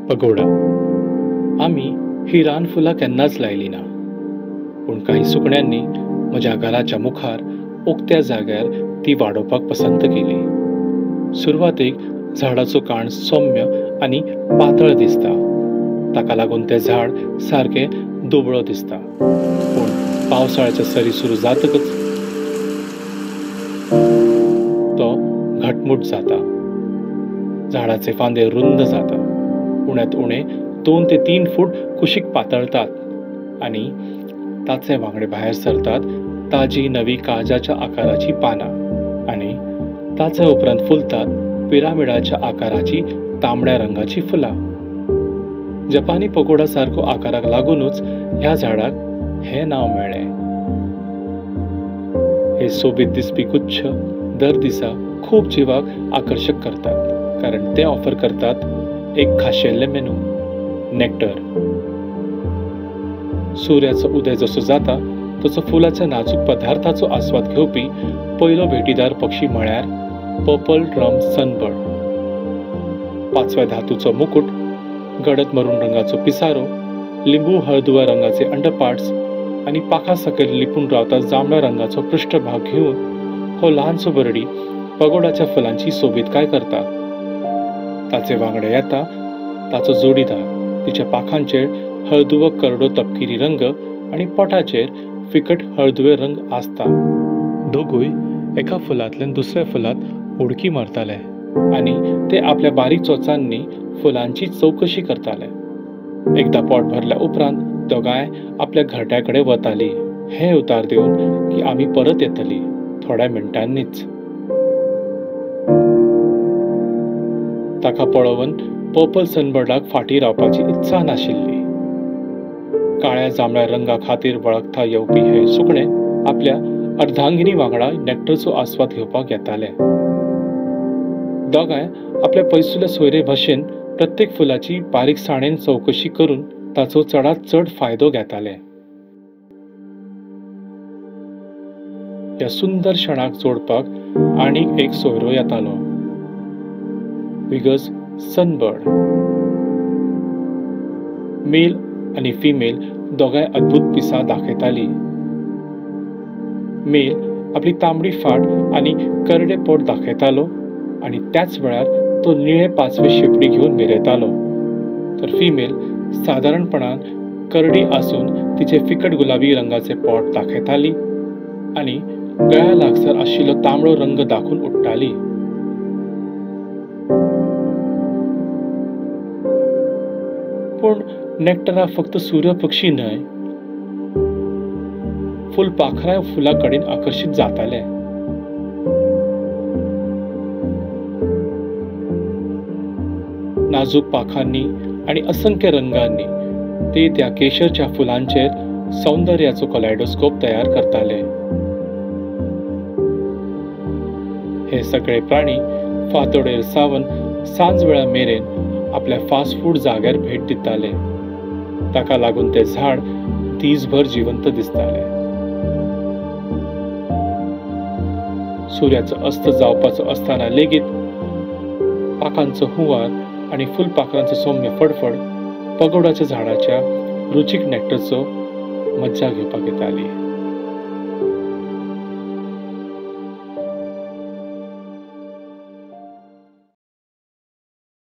Pagoda आम्ही ही रानफुला केन्नाच लायली ना, पूण काही सुकण्यांनी म्हज्या घराच्या मुखार उक्त्या जाग्यार ती वाडोवपाक पसंत केली. सुरवातेक झाडाचो कांड सौम्य आनी पातळ दिसता, ताका लागून तें झाड सारकें दुबळो दिसता. पूण पावसाळ्याच्या सरी सुरू जातकच तो घटमूट जाता. झाडाचे फांदे रुंद जाता, उण्यांत उणे 2 ते 3 फूट कुशीक पातळतात आनी ताचे वांगडे भायर सरतात ताजी नवी काळजाच्या आकाराची पानां आनी ताचे उपरांत फुलतात पिरामिडाच्या आकाराची तांबड्या रंगाची फुलां. जपानी पगोडा सारको आकाराक लागूनच ह्या झाडाक हें नांव मेळ्ळें. हे सोबीत दिसपी गुच्छ दर दिसा खूब जिवाक आकर्शक करतात, कारण ते ऑफर करतात एक खाशेल्ले मेनू, नेक्टर. सूर्याचो उदय जसो जाता तसो फुलाच्या नाजूक पदार्थाचो आस्वाद घेवपी पयलो भेटीदार पक्षी म्हळ्यार पर्पल ड्रम सनबर्ड. पाचव्या धातूचो मुकुट, गडद मरून रंगाचो पिसारो, लिंबू हळदुव्या रंगाचे अंडरपार्ट्स आनी पाखां सकयल लिपून रावता जांबळ्या रंगाचो पृष्ठभाग घेवन हो ल्हानसो बर्डी पगोडाच्या फुलांची सोबीतकाय करता. ताचे वांगडा येता ताचो जोडीदार. तिच्या पाखांचेर हळदुवो करडो तपकिरी रंग आनी पोटाचेर फिकट हळदुवे रंग आसता. दोगूय एका फुलांतल्यान दुसऱ्या फुलांत उडकी मारताले आनी ते आपल्या बारीक चोचांनी फुलांची चवकशी करताले. एकदां पोट भरल्या उपरांत दोगांय आपल्या घरट्या कडेन वतालीं, हे उतार दिवन की आमी परत येतलीं थोड्या मिनटांनीच. ताका पळोवन पर्पल सनबर्डाक फाटीं रावपाची इत्सा नाशिल्ली. काळ्या जांबळ्या रंगा खातीर वळखता येवपी हे सुकणे आपल्या अर्धांगिनी वांगडा नेक्टरचो आस्वाद घेवपाक येताले. दोगांय आपल्या पयसुल्या सोयरे भशेन प्रत्येक फुलाची बारीकसाणेन चवकशी करून ताचो चडांत चड फायदो घेताले. ह्या सुंदर क्षणाक जोडपाक आनीक एक सोयरो येतालो, विगस सनबर्ड. मेल आनी फिमेल दोगांय अद्भुत पिसां दाखयतालीं. मेल आपली तांबडी फाट आनी करडे पोट दाखयतालो आनी त्याच वेळार तो निळे पाचवे शेपडी घेवन मिरयतालो, तर फिमेल सादारणपणान करडी आसून तिचे फिकट गुलाबी रंगाचे पोट दाखयताली आनी गळ्या लागसार आशिल्लो तांबडो रंग दाखून उडटाली. पूण नेक्टरा फक्त सूर्यपक्षी न्हय, फुलपाखराय फुला कडेन आकर्शीत जाताले. नाजूक पाखांनी आनी असंख्य रंगांनी ते त्या केशरच्या फुलांचेर सौंदर्याचो कलायडोस्कोप तयार करताले. हे सगळे प्राणी फांतोडेर सावन सांज वेळा मेरेन आपल्या फास्ट फूड जाग्यार भेट दिताले. ताका लागून ते झाड दीसभर जिवंत दिसताले. सूर्याचो अस्त जावपाचो आसतना लेगीत पाखांचो हुंवार आनी फुलपाखरांचो सौम्य फडफड पगोडाच्या झाडाच्या रुचीक नेक्टरचो मज्जा घेवपाक येताली.